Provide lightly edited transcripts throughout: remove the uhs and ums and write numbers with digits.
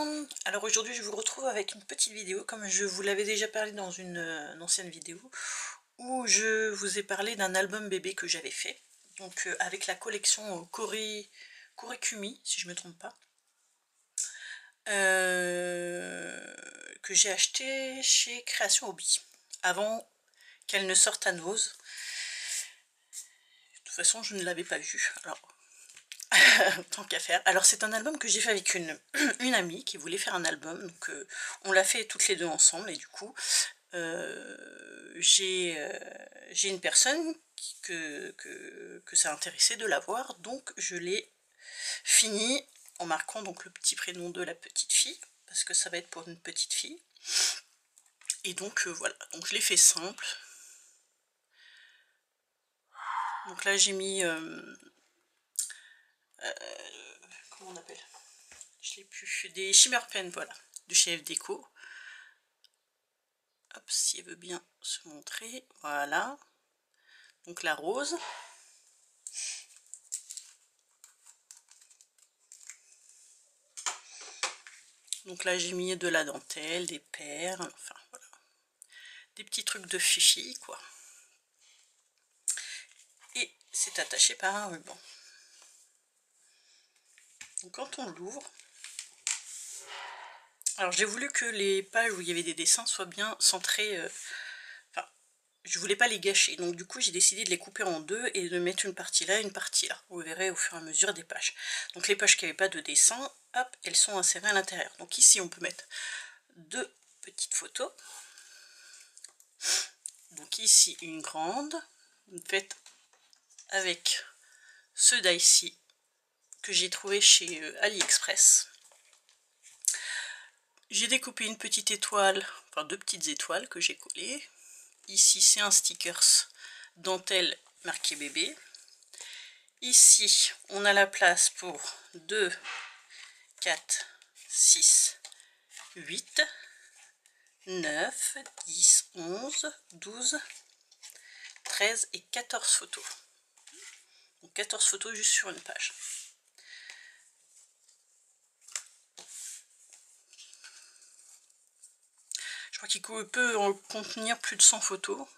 monde. Alors aujourd'hui je vous retrouve avec une petite vidéo comme je vous l'avais déjà parlé dans une ancienne vidéo où je vous ai parlé d'un album bébé que j'avais fait, donc avec la collection Korikumi si je me trompe pas, que j'ai acheté chez Création Hobby avant qu'elle ne sorte à Nose. De toute façon je ne l'avais pas vue, alors tant qu'à faire. Alors c'est un album que j'ai fait avec une amie qui voulait faire un album, donc on l'a fait toutes les deux ensemble, et du coup j'ai une personne que ça intéressait de l'avoir, donc je l'ai fini en marquant donc le petit prénom de la petite fille, parce que ça va être pour une petite fille. Et donc voilà, donc je l'ai fait simple. Donc là j'ai mis comment on appelle, je l'ai plus, des shimmer pen, voilà, de chez F Déco. Hop, si elle veut bien se montrer, voilà. Donc la rose. Donc là j'ai mis de la dentelle, des perles, enfin voilà. Des petits trucs de fifi quoi. Et c'est attaché par un ruban. Donc quand on l'ouvre, alors j'ai voulu que les pages où il y avait des dessins soient bien centrées, enfin je voulais pas les gâcher, donc du coup j'ai décidé de les couper en deux et de mettre une partie là, une partie là. Vous verrez au fur et à mesure des pages. Donc les pages qui n'avaient pas de dessin, hop, elles sont insérées à l'intérieur. Donc ici on peut mettre deux petites photos. Donc ici une grande, faite avec ce die-ci que j'ai trouvé chez AliExpress. J'ai découpé une petite étoile, enfin deux petites étoiles que j'ai collées. Ici c'est un stickers dentelle marqué bébé. Ici on a la place pour 2, 4, 6, 8, 9, 10, 11, 12, 13 et 14 photos. Donc 14 photos juste sur une page. Je crois qu'il peut en contenir plus de 100 photos.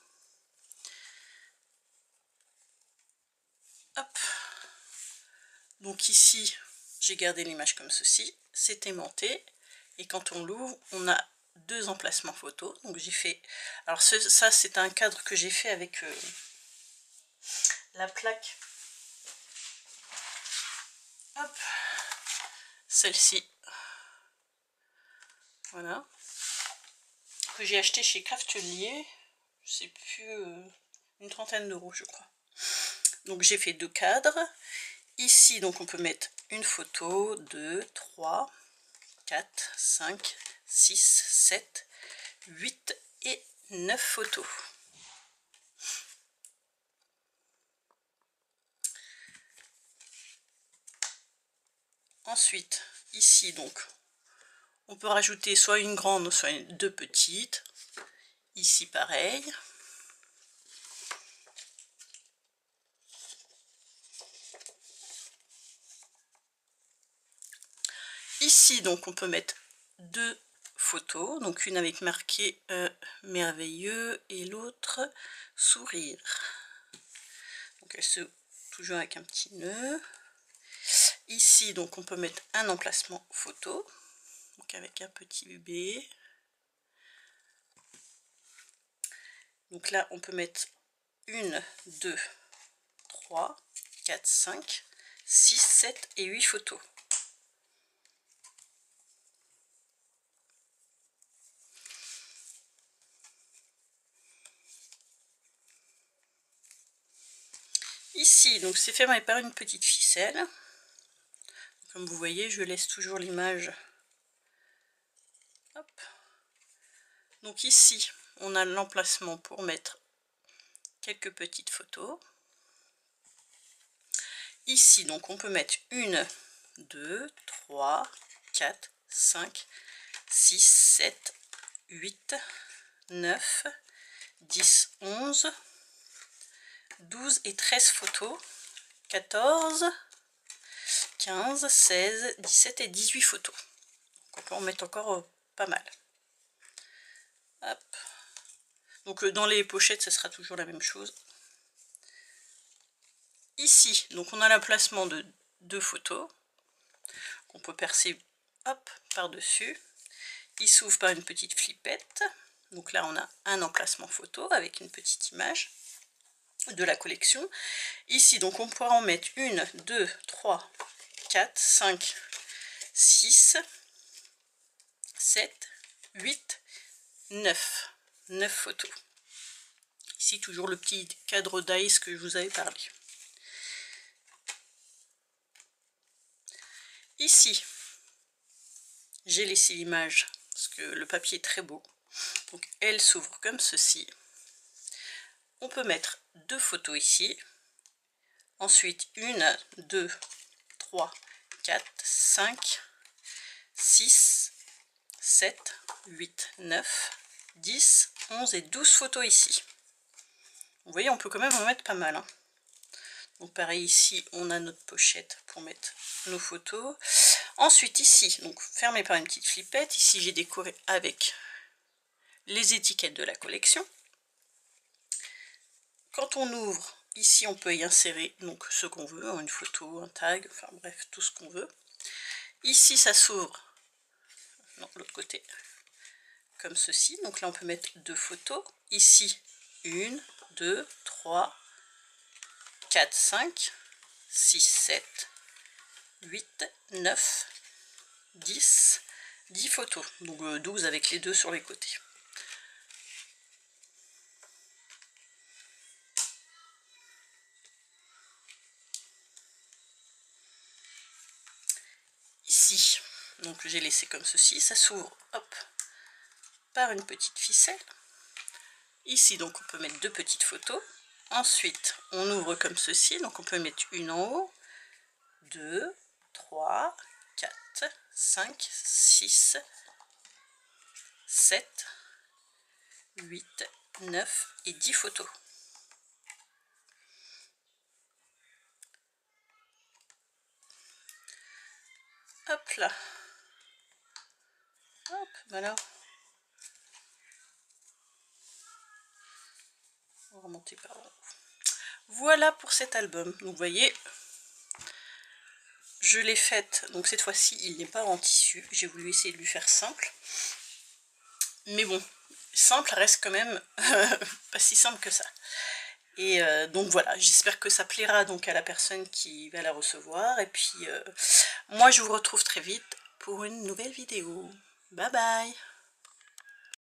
Hop. Donc ici, j'ai gardé l'image comme ceci. C'est aimanté. Et quand on l'ouvre, on a deux emplacements photos. Donc j'ai fait... Alors ça, c'est un cadre que j'ai fait avec la plaque. Hop. Celle-ci. Voilà. Que j'ai acheté chez Craftelier. Je sais plus... une trentaine d'euros, je crois. Donc j'ai fait deux cadres. Ici, donc on peut mettre une photo, 2, 3, 4, 5, 6, 7, 8 et 9 photos. Ensuite, ici, donc, on peut rajouter soit une grande, soit deux petites. Ici, pareil. Ici, donc, on peut mettre deux photos. Donc, une avec marqué merveilleux et l'autre sourire. Donc, elle se toujours avec un petit nœud. Ici, donc, on peut mettre un emplacement photo. Donc, avec un petit bébé. Donc là, on peut mettre 1, 2, 3, 4, 5, 6, 7 et 8 photos. Ici, donc c'est fait par une petite ficelle. Comme vous voyez, je laisse toujours l'image. Hop. Donc ici, on a l'emplacement pour mettre quelques petites photos. Ici, donc on peut mettre 1, 2, 3, 4, 5, 6, 7, 8, 9, 10, 11, 12 et 13 photos, 14, 15, 16, 17 et 18 photos. Donc peut en mettre encore pas mal. Hop. Donc dans les pochettes, ça sera toujours la même chose. Ici, donc on a l'emplacement de 2 photos qu'on peut percer, hop, par-dessus. Il s'ouvre par une petite flippette. Donc là, on a un emplacement photo avec une petite image de la collection. Ici, donc on pourra en mettre 1, 2, 3, 4, 5, 6, 7, 8, 9. 9 photos. Ici, toujours le petit cadre d'ice que je vous avais parlé. Ici, j'ai laissé l'image parce que le papier est très beau. Donc elle s'ouvre comme ceci. On peut mettre 2 photos ici. Ensuite 1, 2, 3, 4, 5, 6, 7, 8, 9, 10, 11 et 12 photos ici. Vous voyez, on peut quand même en mettre pas mal. Hein. Donc pareil, ici, on a notre pochette pour mettre nos photos. Ensuite, ici, donc fermé par une petite flippette. Ici, j'ai décoré avec les étiquettes de la collection. Quand on ouvre, ici, on peut y insérer donc ce qu'on veut, une photo, un tag, enfin bref, tout ce qu'on veut. Ici, ça s'ouvre, non, l'autre côté, comme ceci. Donc là, on peut mettre 2 photos. Ici, 1, 2, 3, 4, 5, 6, 7, 8, 9, 10, 10 photos. Donc 12 avec les 2 sur les côtés. Ici, donc j'ai laissé comme ceci, ça s'ouvre, hop, par une petite ficelle. Ici, donc on peut mettre 2 petites photos. Ensuite, on ouvre comme ceci, donc on peut mettre une en haut, 2, 3, 4, 5, 6, 7, 8, 9 et 10 photos. Hop là. Hop, alors. On va remonter par en haut. Voilà pour cet album. Donc vous voyez, je l'ai faite, donc cette fois-ci il n'est pas en tissu, j'ai voulu essayer de lui faire simple. Mais bon, simple reste quand même pas si simple que ça. Et donc voilà, j'espère que ça plaira donc à la personne qui va la recevoir. Et puis moi je vous retrouve très vite pour une nouvelle vidéo. Bye bye!